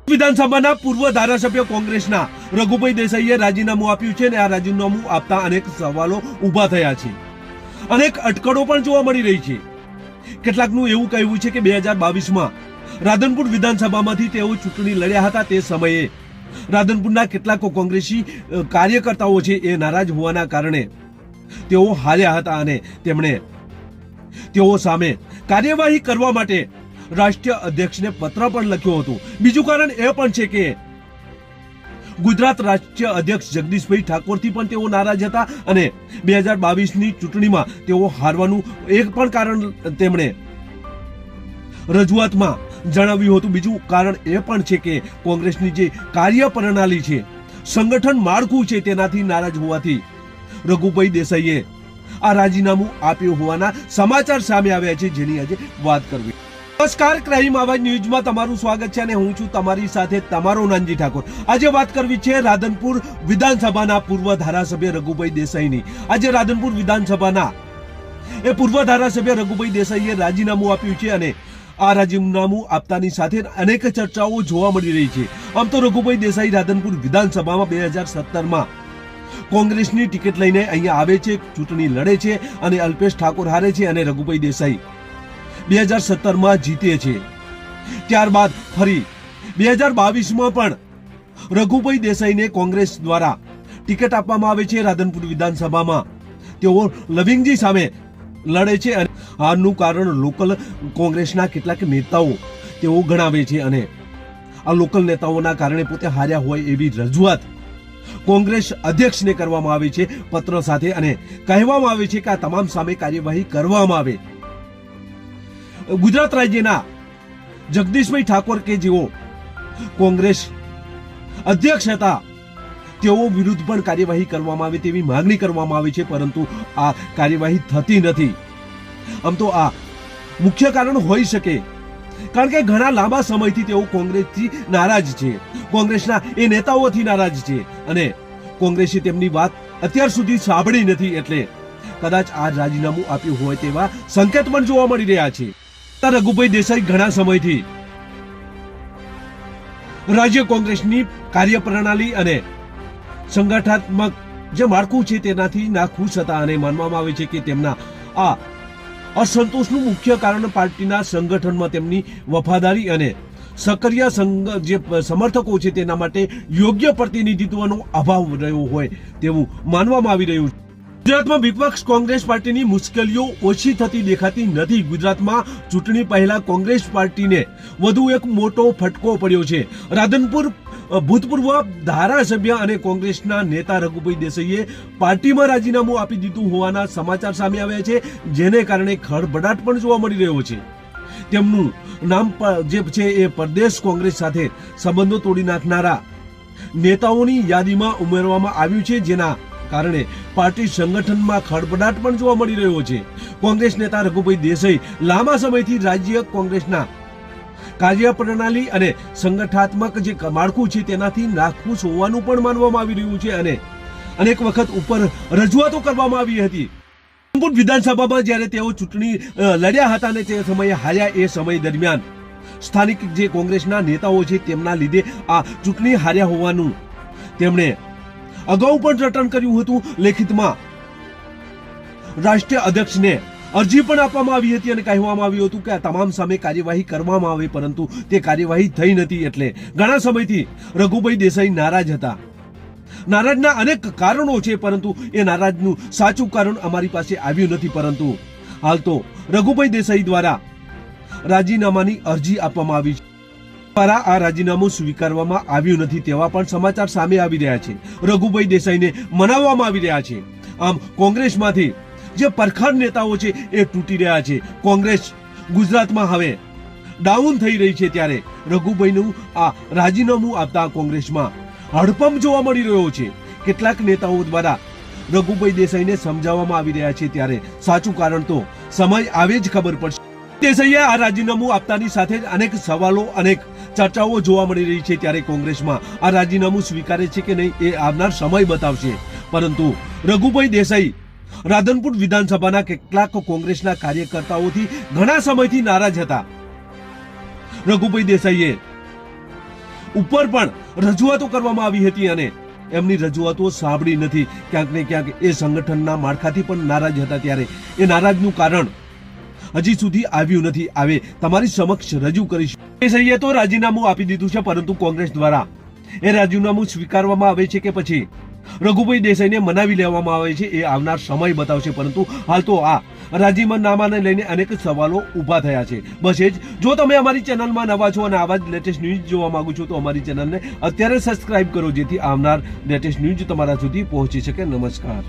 વિધાનસભાના પૂર્વ ધારાસભ્ય કોંગ્રેસના રઘુભાઈ દેસાઈએ રાજીનામું આપ્યું છે અને આ રાજીનામું આપતા અનેક સવાલો ઊભા થયા છે, અનેક અટકળો પણ જોવા મળી રહી છે. કેટલાકનું એવું કહેવું છે કે 2022માં રાધનપુર વિધાનસભામાંથી તેઓ ચૂંટણી લડ્યા હતા. તે સમયે રાધનપુરના કેટલાક કોંગ્રેસી કાર્યકર્તાઓ છે એ નારાજ હોવાના કારણે તેઓ હાર્યા હતા અને તેમણે તેઓ સામે કાર્યવાહી કરવા માટે રાષ્ટ્રીય અધ્યક્ષને પત્ર પણ લખ્યો હતો. બીજું કારણ એ પણ છે કે ગુજરાત રાષ્ટ્રીય અધ્યક્ષ જગદીશભાઈ ઠાકોરથી પણ તેઓ નારાજ હતા અને 2022ની ચૂંટણીમાં તેઓ હારવાનું એક પણ કારણ તેમણે રજૂઆતમાં જણાવ્યું હતું. બીજું કારણ એ પણ છે કે કોંગ્રેસની જે કાર્ય પ્રણાલી છે, સંગઠન માળખું છે, તેનાથી નારાજ હોવાથી રઘુભાઈ દેસાઈએ આ રાજીનામું આપ્યું હોવાના સમાચાર સામે આવ્યા છે, જેની આજે વાત કરવી. નમસ્કાર, ક્રાઇમ આવાજ ન્યૂઝમાં તમારું સ્વાગત છે અને હું છું તમારી સાથે તમારો નાનજી ઠાકોર. આજે વાત કરવી છે રાધનપુર વિધાનસભાના પૂર્વ ધારાસભ્ય રઘુભાઈ દેસાઈની. આજે રાધનપુર વિધાનસભાના એ પૂર્વ ધારાસભ્ય રઘુભાઈ દેસાઈએ રાજીનામું આપ્યું છે અને આ રાજીનામું આપતાની સાથે અનેક ચર્ચાઓ જોવા મળી રહી છે. આમ તો રઘુભાઈ દેસાઈ રાધનપુર વિધાનસભામાં 2017માં કોંગ્રેસની ટિકિટ લઈને અહીંયા આવે છે, ચૂંટણી લડે છે અને અલ્પેશ ઠાકોર હારે છે અને રઘુભાઈ દેસાઈ 2017માં જીતે છે. ત્યારબાદ ફરી 2022માં પણ રઘુભાઈ દેસાઈને કોંગ્રેસ દ્વારા ટિકિટ આપવામાં આવે છે. રાધનપુર વિધાનસભામાં તેઓ લવિંગજી સામે લડે છે અને આનું કારણ લોકલ કોંગ્રેસના કેટલાક નેતાઓ તેઓ ગણાવે છે અને આ લોકલ નેતાઓના કારણે પોતે હાર્યા હોય એવી રજૂઆત કોંગ્રેસ અધ્યક્ષને કરવામાં આવે છે પત્ર સાથે અને કહેવામાં આવે છે કે આ તમામ સામે કાર્યવાહી કરવામાં આવે. ગુજરાત રાજ્યના જગદીશભાઈ ઠાકોર કે જેઓ કોંગ્રેસ અધ્યક્ષ હતા, તેઓ વિરુદ્ધ પણ કાર્યવાહી કરવામાં આવે તેવી માંગણી કરવામાં આવી છે, પરંતુ આ કાર્યવાહી થતી નથી. આમ તો આ મુખ્ય કારણ હોઈ શકે, કારણ કે ઘણા લાંબા સમયથી તેઓ કોંગ્રેસથી નારાજ છે, કોંગ્રેસના એ નેતાઓથી નારાજ છે અને કોંગ્રેસે તેમની વાત અત્યાર સુધી સાંભળી નથી, એટલે કદાચ આ રાજીનામું આપ્યું હોય તેવા સંકેત પણ જોવા મળી રહ્યા છે. રઘુભાઈ દેસાઈ ઘણા સમયથી રાજ્ય કોંગ્રેસની કાર્યપ્રણાલી અને સંગઠનાત્મક જે માળખું છે તેનાથી નાખુશ હતા અને માનવામાં આવે છે કે તેમના આ અસંતોષનું મુખ્ય કારણ પાર્ટીના સંગઠનમાં તેમની વફાદારી અને સક્રિય જે સમર્થકો છે તેના માટે યોગ્ય પ્રતિનિધિત્વનો અભાવ રહ્યો હોય તેવું માનવામાં આવી રહ્યું છે. ગુજરાતમાં વિપક્ષ કોંગ્રેસ પાર્ટીની મુશ્કેલીઓ ઓછી થતી દેખાતી નથી. ગુજરાતમાં ચૂંટણી પહેલા કોંગ્રેસ પાર્ટીને વધુ એક મોટો ફટકો પડ્યો છે. રાધનપુર ભૂતપૂર્વ ધારાસભ્ય અને કોંગ્રેસના નેતા રઘુભાઈ દેસાઈએ પાર્ટીમાં રાજીનામું આપી દીધું હોવાના સમાચાર સામે આવ્યા છે, જેને કારણે ખળભળાટ પણ જોવા મળી રહ્યો છે. તેમનું નામ જે છે એ પ્રદેશ કોંગ્રેસ સાથે સંબંધો તોડી નાખનારા નેતાઓની યાદીમાં ઉમેરવામાં આવ્યું છે, જેના કારણે પાર્ટી સંગઠનમાં ખળભળાટ પણ જોવા મળી રહ્યો છે. કોંગ્રેસ નેતા રઘુભાઈ દેસાઈ લાંબા સમયથી રાજ્ય કોંગ્રેસના કાર્યપ્રણાલી અને સંગઠનાત્મક જે માળખું છે તેનાથી નાખુશ હોવાનું પણ માનવામાં આવી રહ્યું છે અને અનેક વખત ઉપર રજૂઆતો કરવામાં આવી હતી. વિધાનસભામાં જ્યારે તેઓ ચૂંટણી લડ્યા હતા અને તે સમયે હાર્યા, એ સમય દરમિયાન સ્થાનિક જે કોંગ્રેસના નેતાઓ છે તેમના લીધે આ ચૂંટણી હાર્યા હોવાનું તેમણે અગાઉ પણ રટણ કર્યું હતું. લેખિતમાં રાષ્ટ્રીય અધ્યક્ષને અરજી પણ આપવામાં આવી હતી અને કહેવામાં આવ્યું હતું કે આ તમામ સામે કાર્યવાહી કરવામાં આવે, પરંતુ તે કાર્યવાહી થઈ નથી. એટલે ઘણા સમયથી રઘુભાઈ દેસાઈ નારાજ હતા. નારાજના અનેક કારણો છે, પરંતુ એ નારાજનું સાચું કારણ અમારી પાસે આવ્યું નથી. પરંતુ હાલ તો રઘુભાઈ દેસાઈ દ્વારા રાજીનામાની અરજી આપવામાં આવી છે, દ્વારા આ રાજીનામું સ્વીકારવામાં આવ્યું નથી તેવા પણ સમાચાર સામે આવી રહ્યા છે. રઘુભાઈ દેસાઈને મનાવવામાં આવી રહ્યા છે. આમ કોંગ્રેસમાંથી જે પરખાન નેતાઓ છે એ તૂટી રહ્યા છે. કોંગ્રેસ ગુજરાતમાં હવે ડાઉન થઈ રહી છે, ત્યારે રઘુભાઈનું આ રાજીનામું આપતા કોંગ્રેસમાં હડપંપ જોવા મળી રહ્યો છે. કેટલાક નેતાઓ દ્વારા રઘુભાઈ દેસાઈને સમજાવવામાં આવી રહ્યા છે, ત્યારે સાચું કારણ તો સમય આવે જ ખબર પડશે. દેસાઈએ આ રાજીનામું આપતાની સાથે જ અનેક સવાલો, અનેક ચર્ચાઓ જોવા મળી રહી છે, ત્યારે કોંગ્રેસમાં આ રાજીનામું સ્વીકારે છે કે નહીં એ આવનાર સમય બતાવશે. પરંતુ રઘુભાઈ દેસાઈ રાધનપુર વિધાનસભાના કેટલાક કોંગ્રેસના કાર્યકર્તાઓથી ઘણા સમયથી નારાજ હતા. રઘુભાઈ દેસાઈએ ઉપર પણ રજૂઆતો કરવામાં આવી હતી અને એમની રજૂઆતો સાંભળી નથી. ક્યાંક ને ક્યાંક એ સંગઠનના માળખાથી પણ નારાજ હતા. ત્યારે એ નારાજનું કારણ હજી સુધી આવ્યું નથી. આવે તમારી સમક્ષ રજૂ કરીશું. દેસાઈએ તો રાજીનામું આપી દીધું છે, પરંતુ કોંગ્રેસ દ્વારા એ રાજીનામું સ્વીકારવામાં આવે છે કે પછી રઘુભાઈ દેસાઈને મનાવી લેવામાં આવે છે, એ આવનાર સમય બતાવશે. પરંતુ હાલ તો આ રાજીનામાને લઈને અનેક સવાલો ઊભા થયા છે. બસ એ જ. જો તમે અમારી ચેનલમાં નવા છો અને આવા જ લેટેસ્ટ ન્યૂઝ જોવા માંગો છો તો અમારી ચેનલને અત્યારે સબસ્ક્રાઇબ કરો, જેથી આવનાર લેટેસ્ટ ન્યૂઝ તમારા સુધી પહોંચી શકે. નમસ્કાર.